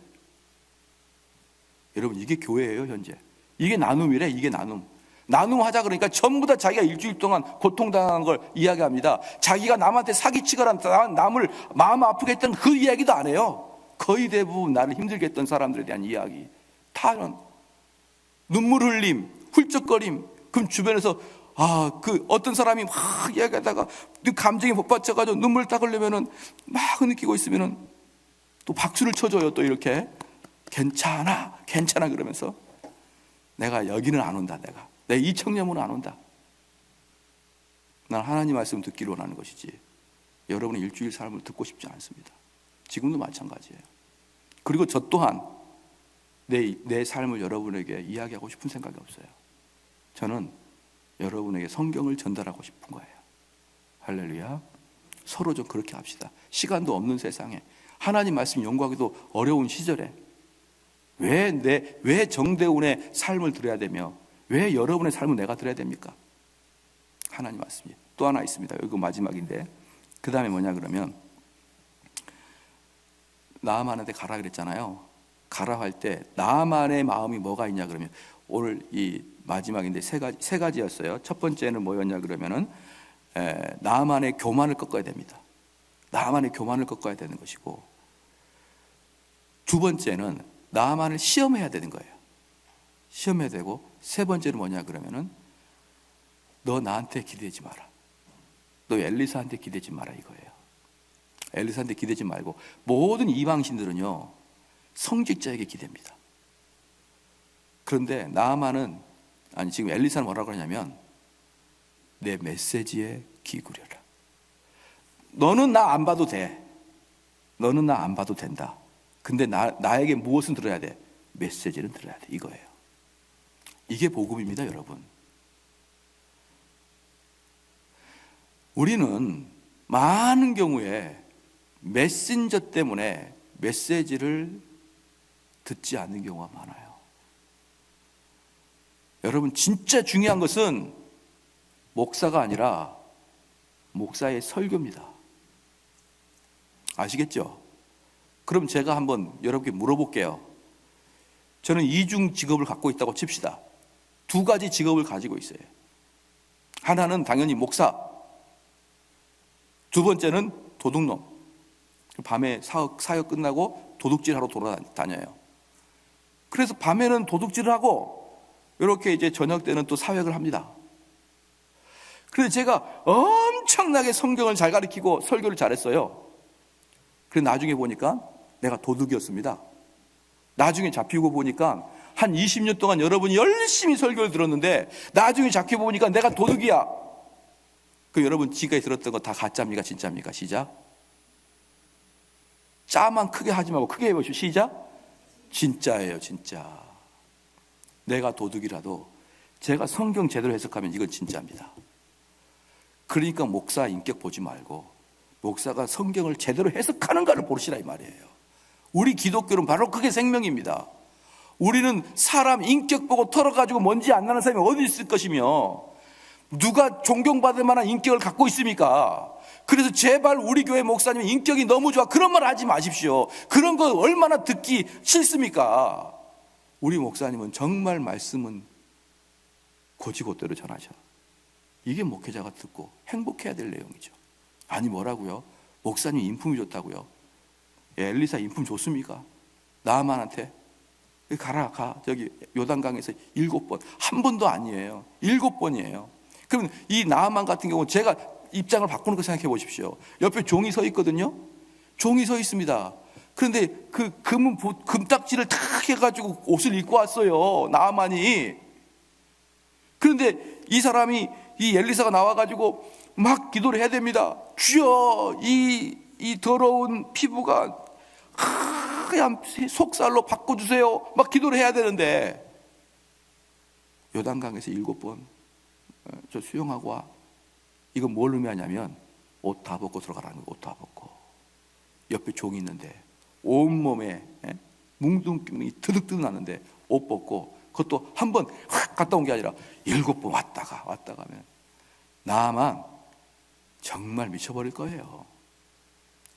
여러분, 이게 교회예요. 현재 이게 나눔이래. 이게 나눔하자 그러니까 전부 다 자기가 일주일 동안 고통당한 걸 이야기합니다. 자기가 남한테 사기치거나 남을 마음 아프게 했던 그 이야기도 안 해요. 거의 대부분 나를 힘들게 했던 사람들에 대한 이야기. 다른 눈물 흘림, 훌쩍거림. 그럼 주변에서 그 어떤 사람이 막 이야기하다가 감정이 복받쳐가지고 눈물 닦으려면은 막 느끼고 있으면은 또 박수를 쳐줘요. 또 이렇게 괜찮아 그러면서, 내가 여기는 안 온다. 내 이 청년부는 안 온다. 난 하나님 말씀 듣기를 원하는 것이지 여러분의 일주일 삶을 듣고 싶지 않습니다. 지금도 마찬가지예요. 그리고 저 또한 내 삶을 여러분에게 이야기하고 싶은 생각이 없어요. 저는 여러분에게 성경을 전달하고 싶은 거예요. 할렐루야. 서로 좀 그렇게 합시다. 시간도 없는 세상에, 하나님 말씀 연구하기도 어려운 시절에 왜 정대훈의 삶을 들어야 되며 왜 여러분의 삶을 내가 들어야 됩니까? 하나님 말씀이 또 하나 있습니다. 이거 마지막인데, 그 다음에 뭐냐 그러면, 나아만한테 가라 그랬잖아요. 가라 할 때 나아만의 마음이 뭐가 있냐 그러면, 오늘 이 마지막인데 세 가지였어요. 첫 번째는 뭐였냐 그러면은 나아만의 교만을 꺾어야 됩니다. 나아만의 교만을 꺾어야 되는 것이고, 두 번째는 나아만을 시험해야 되는 거예요. 시험해야 되고, 세 번째는 뭐냐 그러면은, 너 나한테 기대지 마라. 너 엘리사한테 기대지 마라 이거예요. 엘리사한테 기대지 말고, 모든 이방신들은요 성직자에게 기대입니다. 그런데 나아만은, 지금 엘리사는 뭐라고 하냐면, 내 메시지에 귀 기울여라. 너는 나 안 봐도 돼. 너는 나 안 봐도 된다. 근데 나에게 무엇은 들어야 돼? 메시지는 들어야 돼. 이거예요. 이게 복음입니다, 여러분. 우리는 많은 경우에 메신저 때문에 메시지를 듣지 않는 경우가 많아요. 여러분, 진짜 중요한 것은 목사가 아니라 목사의 설교입니다. 아시겠죠? 그럼 제가 한번 여러분께 물어볼게요. 저는 이중 직업을 갖고 있다고 칩시다. 두 가지 직업을 가지고 있어요. 하나는 당연히 목사, 두 번째는 도둑놈. 밤에 사역 끝나고 도둑질하러 돌아다녀요. 그래서 밤에는 도둑질을 하고 이렇게 이제 저녁 때는 또 사역을 합니다. 그래서 제가 엄청나게 성경을 잘 가르치고 설교를 잘했어요. 그래서 나중에 보니까 내가 도둑이었습니다. 나중에 잡히고 보니까 한 20년 동안 여러분이 열심히 설교를 들었는데 나중에 잡히고 보니까 내가 도둑이야. 그 여러분 지금까지 들었던 거 다 가짜입니까 진짜입니까? 시작. 짜만 크게 하지 말고 크게 해보시오. 시작. 진짜예요, 진짜. 내가 도둑이라도 제가 성경 제대로 해석하면 이건 진짜입니다. 그러니까 목사 인격 보지 말고 목사가 성경을 제대로 해석하는가를 보시라 이 말이에요. 우리 기독교는 바로 그게 생명입니다. 우리는 사람 인격 보고 털어가지고 먼지 안 나는 사람이 어디 있을 것이며 누가 존경받을 만한 인격을 갖고 있습니까? 그래서 제발 우리 교회 목사님 인격이 너무 좋아 그런 말 하지 마십시오. 그런 거 얼마나 듣기 싫습니까? 우리 목사님은 정말 말씀은 고지고대로 전하셔. 이게 목회자가 듣고 행복해야 될 내용이죠. 아니 뭐라고요? 목사님 인품이 좋다고요? 엘리사 인품 좋습니까? 나아만한테 가라 가 저기 요단강에서 7번 한 번도 아니에요. 7번이에요. 그럼 이 나아만 같은 경우 제가 입장을 바꾸는 거 생각해 보십시오. 옆에 종이 서 있거든요. 종이 서 있습니다. 그런데 그 금딱지를 탁 해가지고 옷을 입고 왔어요. 나아만이. 그런데 이 사람이 이 엘리사가 나와가지고 막 기도를 해야 됩니다. 주여 이 더러운 피부가 하얀 속살로 바꿔주세요. 막 기도를 해야 되는데 요단강에서 7번 저 수영하고 와. 이건 뭘 의미하냐면 옷 다 벗고 들어가라는 거예요. 옷 다 벗고. 옆에 종이 있는데 온몸에 뭉둥이 드득드득 나는데 옷 벗고 그것도 한 번 확 갔다 온 게 아니라 7번 왔다 가면 나만 정말 미쳐버릴 거예요.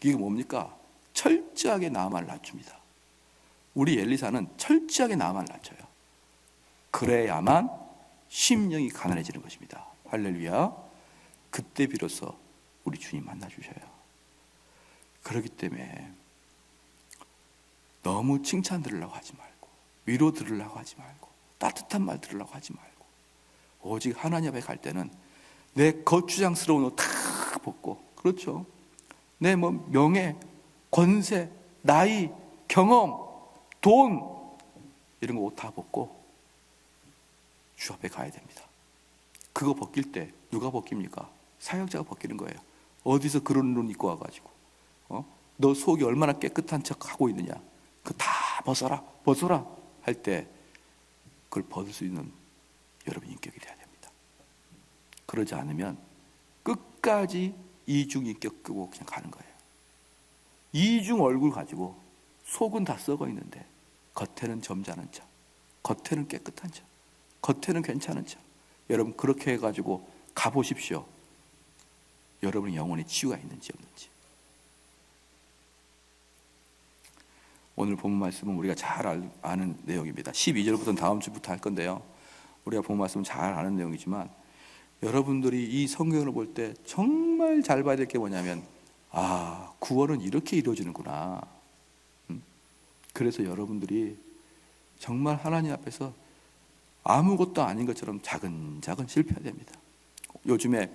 이게 뭡니까? 철저하게 나만을 낮춥니다. 우리 엘리사는 철저하게 나만을 낮춰요. 그래야만 심령이 가난해지는 것입니다. 할렐루야. 그때 비로소 우리 주님 만나주셔요. 그렇기 때문에 너무 칭찬 들으려고 하지 말고 위로 들으려고 하지 말고 따뜻한 말 들으려고 하지 말고 오직 하나님 앞에 갈 때는 내 거추장스러운 옷 다 벗고 그렇죠. 내 뭐 명예, 권세, 나이, 경험, 돈 이런 거 옷 다 벗고 주 앞에 가야 됩니다. 그거 벗길 때 누가 벗깁니까? 사역자가 벗기는 거예요. 어디서 그런 눈 입고 와가지고 너 속이 얼마나 깨끗한 척 하고 있느냐 그거 다 벗어라 할 때 그걸 벗을 수 있는 여러분 인격이 돼야 됩니다. 그러지 않으면 끝까지 이중 인격 끄고 그냥 가는 거예요. 이중 얼굴 가지고 속은 다 썩어 있는데 겉에는 점잖은 척, 겉에는 깨끗한 척, 겉에는 괜찮은 척. 여러분 그렇게 해가지고 가보십시오. 여러분의 영혼에 치유가 있는지 없는지. 오늘 본문 말씀은 우리가 잘 아는 내용입니다. 12절부터는 다음 주부터 할 건데요. 우리가 본문 말씀은 잘 아는 내용이지만 여러분들이 이 성경을 볼 때 정말 잘 봐야 될 게 뭐냐면 구원은 이렇게 이루어지는구나. 그래서 여러분들이 정말 하나님 앞에서 아무것도 아닌 것처럼 자근자근 실패해야 됩니다. 요즘에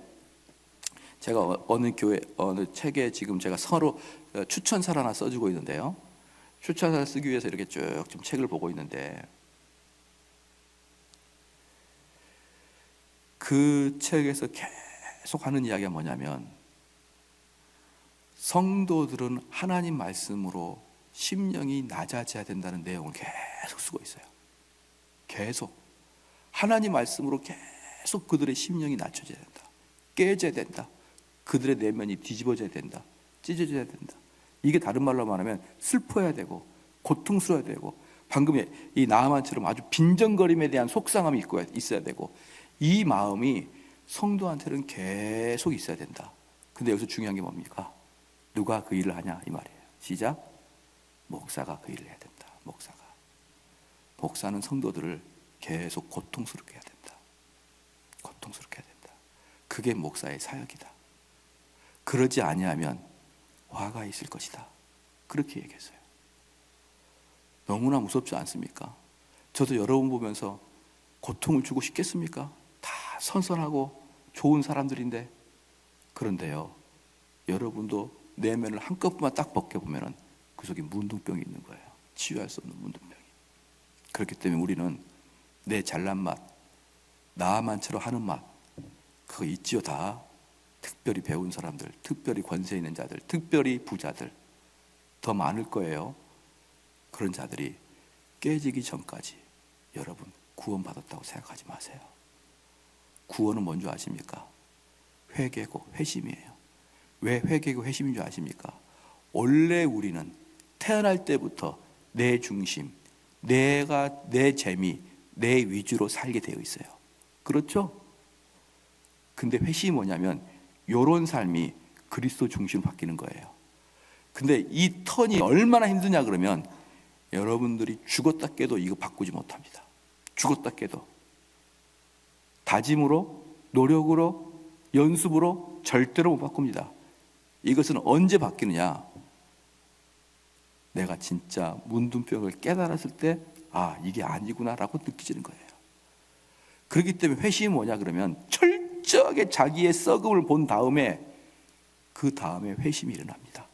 제가 어느 책에 지금 제가 서로 추천사를 하나 써주고 있는데요. 추천사를 쓰기 위해서 이렇게 쭉 좀 책을 보고 있는데 그 책에서 계속 하는 이야기가 뭐냐면 성도들은 하나님 말씀으로 심령이 낮아져야 된다는 내용을 계속 쓰고 있어요. 계속 하나님 말씀으로 계속 그들의 심령이 낮춰져야 된다. 깨져야 된다. 그들의 내면이 뒤집어져야 된다. 찢어져야 된다. 이게 다른 말로 말하면 슬퍼야 되고 고통스러워야 되고 방금 이 나아만처럼 아주 빈정거림에 대한 속상함이 있어야 되고, 이 마음이 성도한테는 계속 있어야 된다. 근데 여기서 중요한 게 뭡니까? 누가 그 일을 하냐 이 말이에요. 시작. 목사가 그 일을 해야 된다. 목사는 성도들을 계속 고통스럽게 해야 된다. 고통스럽게 해야 된다. 그게 목사의 사역이다. 그러지 아니하면 화가 있을 것이다. 그렇게 얘기했어요. 너무나 무섭지 않습니까? 저도 여러분 보면서 고통을 주고 싶겠습니까? 다 선선하고 좋은 사람들인데. 그런데요, 여러분도 내면을 한꺼번에 딱 벗겨보면 그 속에 문둥병이 있는 거예요. 치유할 수 없는 문둥병이. 그렇기 때문에 우리는 내 잘난 맛, 나만처럼 하는 맛, 그거 있지요. 다 특별히 배운 사람들, 특별히 권세 있는 자들, 특별히 부자들 더 많을 거예요. 그런 자들이 깨지기 전까지 여러분 구원받았다고 생각하지 마세요. 구원은 뭔지 아십니까? 회개고 회심이에요. 왜 회개고 회심인 줄 아십니까? 원래 우리는 태어날 때부터 내 중심, 내가 내 재미, 내 위주로 살게 되어 있어요. 그렇죠? 근데 회심이 뭐냐면 요런 삶이 그리스도 중심으로 바뀌는 거예요. 근데 이 턴이 얼마나 힘드냐 그러면 여러분들이 죽었다 깨도 이거 바꾸지 못합니다. 죽었다 깨도. 다짐으로, 노력으로, 연습으로 절대로 못 바꿉니다. 이것은 언제 바뀌느냐? 내가 진짜 문둥병을 깨달았을 때, 아, 이게 아니구나라고 느껴지는 거예요. 그렇기 때문에 회심이 뭐냐 그러면 철저하게 자기의 썩음을 본 다음에 그 다음에 회심이 일어납니다.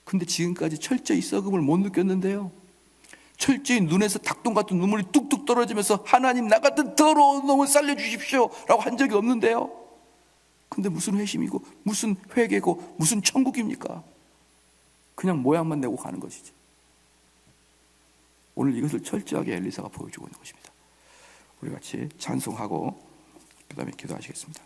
근데 지금까지 철저히 썩음을 못 느꼈는데요, 철저히 눈에서 닭똥 같은 눈물이 뚝뚝 떨어지면서 하나님 나 같은 더러운 놈을 살려주십시오 라고 한 적이 없는데요. 근데 무슨 회심이고 무슨 회개고 무슨 천국입니까? 그냥 모양만 내고 가는 것이지. 오늘 이것을 철저하게 엘리사가 보여주고 있는 것입니다. 우리 같이 찬송하고 그 다음에 기도하시겠습니다.